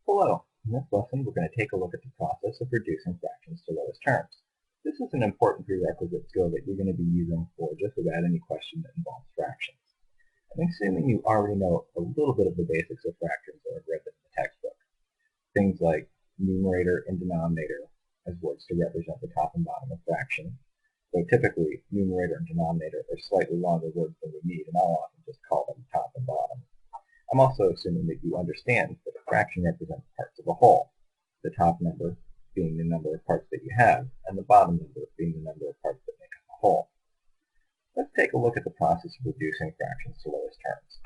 Hello. In this lesson, we're going to take a look at the process of reducing fractions to lowest terms. This is an important prerequisite skill that you're going to be using for just about any question that involves fractions. I'm assuming you already know a little bit of the basics of fractions or have read them in the textbook. Things like numerator and denominator as words to represent the top and bottom of fraction. So typically, numerator and denominator are slightly longer words than we need, and I'll often just call them top and bottom. I'm also assuming that you understand that a fraction represents parts of a whole, the top number being the number of parts that you have, and the bottom number being the number of parts that make up a whole. Let's take a look at the process of reducing fractions to lowest terms.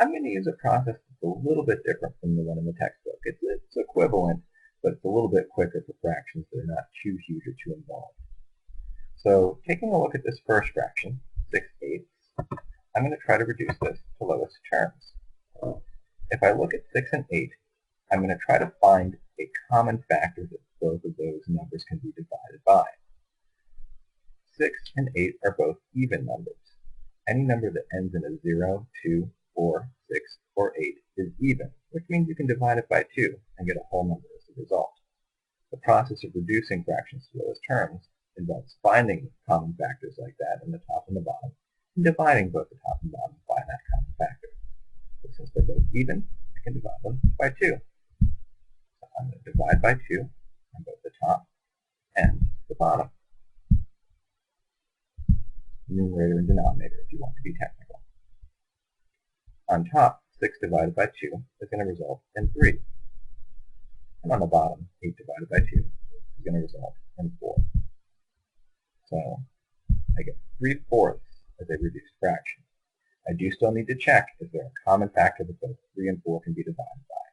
I'm going to use a process that's a little bit different from the one in the textbook. It's equivalent, but it's a little bit quicker for fractions that are not too huge or too involved. So taking a look at this first fraction, 6/8, I'm going to try to reduce this to lowest terms. If I look at 6 and 8, I'm going to try to find a common factor that both of those numbers can be divided by. 6 and 8 are both even numbers. Any number that ends in a 0, 2, 4, 6, or 8 is even, which means you can divide it by 2 and get a whole number as a result. The process of reducing fractions to lowest terms involves finding common factors like that in the top and the bottom, and dividing both the top and bottom by that common factor. So since they're both even, I can divide them by 2. So I'm going to divide by 2 on both the top and the bottom. Numerator and denominator if you want to be technical. On top, 6 divided by 2 is going to result in 3. And on the bottom, 8 divided by 2 is going to result in 4. So I get 3/4 as a reduced fraction. I do still need to check is there a common factor that both 3 and 4 can be divided by.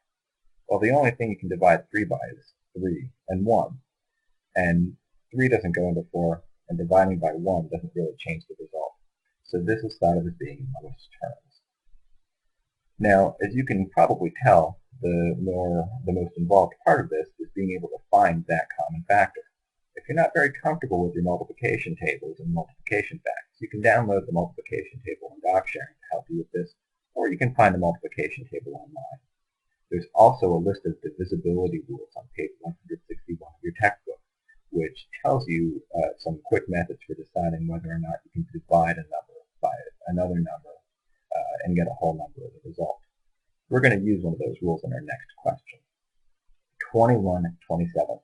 Well, the only thing you can divide 3 by is 3 and 1. And 3 doesn't go into 4, and dividing by 1 doesn't really change the result. So this is thought of as being lowest terms. Now, as you can probably tell, the most involved part of this is being able to find that common factor. If you're not very comfortable with your multiplication tables and multiplication facts, you can download the multiplication table on DocSharing to help you with this, or you can find the multiplication table online. There's also a list of divisibility rules on page 161 of your textbook, which tells you some quick methods for deciding whether or not you can divide a number by another number and get a whole number as a result. We're going to use one of those rules in our next question. 21/27.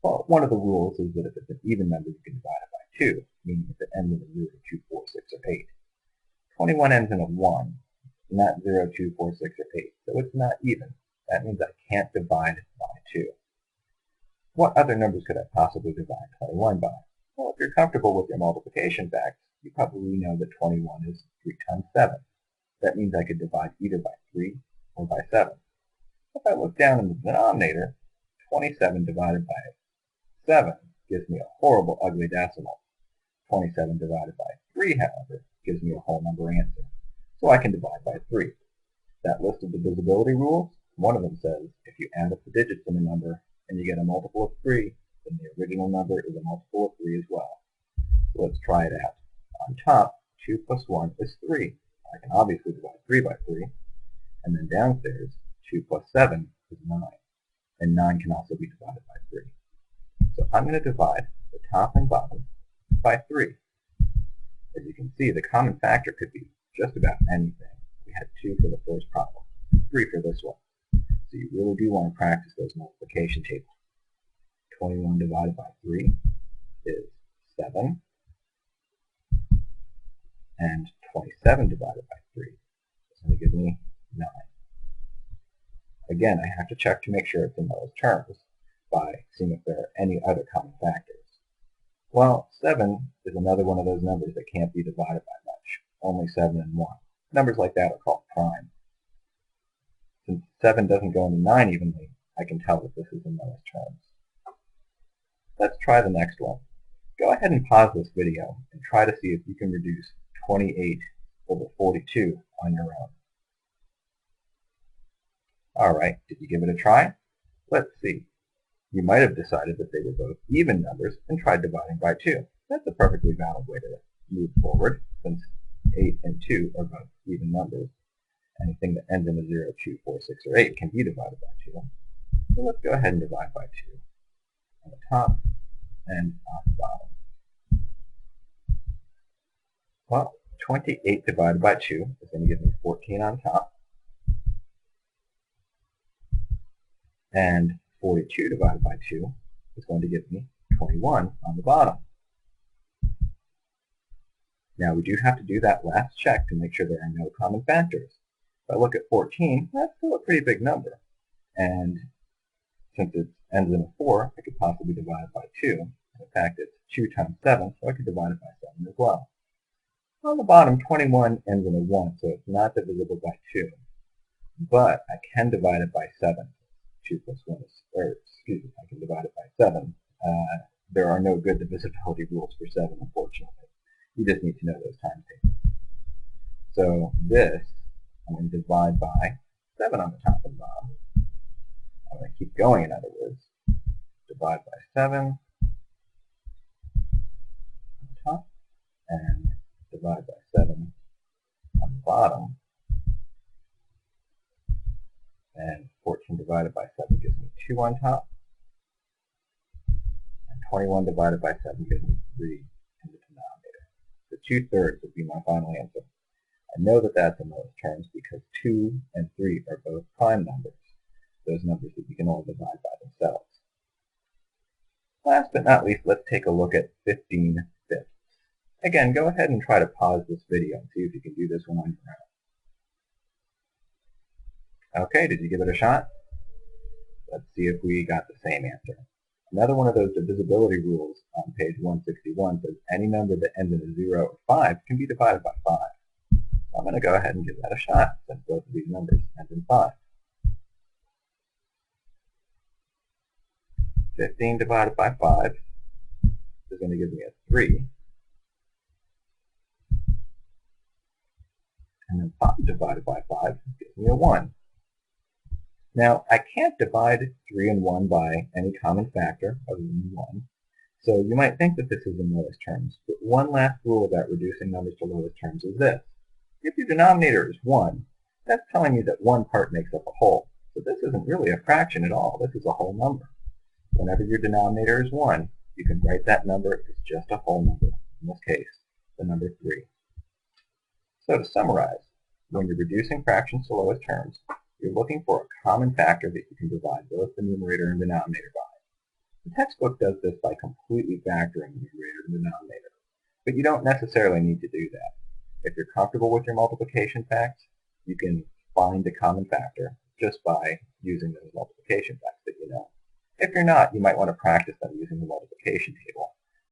Well, one of the rules is that if it's an even number, you can divide it by 2, meaning if it ends in a 0, 2, 4, 6, or 8. 21 ends in a 1, not 0, 2, 4, 6, or 8, so it's not even. That means I can't divide by 2. What other numbers could I possibly divide 21 by? Well, if you're comfortable with your multiplication facts, you probably know that 21 is 3 times 7. That means I could divide either by 3 or by 7. If I look down in the denominator, 27 divided by 7 gives me a horrible, ugly decimal. 27 divided by 3, however, gives me a whole number answer. So I can divide by 3. That list of divisibility rules, one of them says if you add up the digits in a number and you get a multiple of 3, then the original number is a multiple of 3 as well. So let's try it out. On top, 2 plus 1 is 3. I can obviously divide 3 by 3. And then downstairs, 2 plus 7 is 9. And 9 can also be divided by 3. So I'm going to divide the top and bottom by 3. As you can see, the common factor could be just about anything. We had 2 for the first problem, 3 for this one. So you really do want to practice those multiplication tables. 21 divided by 3 is 7. And 27 divided by 3 is going to give me 9. Again, I have to check to make sure it's in lowest terms by seeing if there are any other common factors. Well, 7 is another one of those numbers that can't be divided by much, only 7 and 1. Numbers like that are called prime. Since 7 doesn't go into 9 evenly, I can tell that this is in lowest terms. Let's try the next one. Go ahead and pause this video and try to see if you can reduce 28 over 42 on your own. Alright, did you give it a try? Let's see. You might have decided that they were both even numbers and tried dividing by 2. That's a perfectly valid way to move forward, since 8 and 2 are both even numbers. Anything that ends in a 0, 2, 4, 6, or 8 can be divided by 2. So let's go ahead and divide by 2 on the top and on the bottom. Well, 28 divided by 2 is going to give me 14 on top, and 42 divided by 2 is going to give me 21 on the bottom. Now we do have to do that last check to make sure there are no common factors. If I look at 14, that's still a pretty big number. And since it ends in a 4, I could possibly divide it by 2. In fact, it's 2 times 7, so I could divide it by 7 as well. On the bottom, 21 ends in a 1, so it's not divisible by 2. But I can divide it by 7. 2 plus 1 is, I can divide it by 7. There are no good divisibility rules for 7, unfortunately. You just need to know those times tables. So this, I'm going to divide by 7 on the top and bottom. I'm going to keep going, in other words. Divide by 7 on the top, and divide by 7 on the bottom. And 14 divided by 7 gives me 2 on top. And 21 divided by 7 gives me 3 in the denominator. So 2/3 would be my final answer. I know that that's in lowest terms because 2 and 3 are both prime numbers, those numbers that you can all divide by themselves. Last but not least, let's take a look at 15/5. Again, go ahead and try to pause this video and see if you can do this one on your own. Okay, did you give it a shot? Let's see if we got the same answer. Another one of those divisibility rules on page 161 says any number that ends in a 0 or 5 can be divided by 5. So I'm going to go ahead and give that a shot since both of these numbers end in 5. 15 divided by 5 is going to give me a 3. And then 5 divided by 5 gives me a 1. Now, I can't divide 3 and 1 by any common factor other than 1. So you might think that this is in lowest terms. But one last rule about reducing numbers to lowest terms is this. If your denominator is 1, that's telling you that one part makes up a whole. So this isn't really a fraction at all. This is a whole number. Whenever your denominator is 1, you can write that number as just a whole number. In this case, the number 3. So to summarize, when you're reducing fractions to lowest terms, you're looking for a common factor that you can divide both the numerator and denominator by. The textbook does this by completely factoring the numerator and denominator, but you don't necessarily need to do that. If you're comfortable with your multiplication facts, you can find a common factor just by using those multiplication facts that you know. If you're not, you might want to practice them using the multiplication table.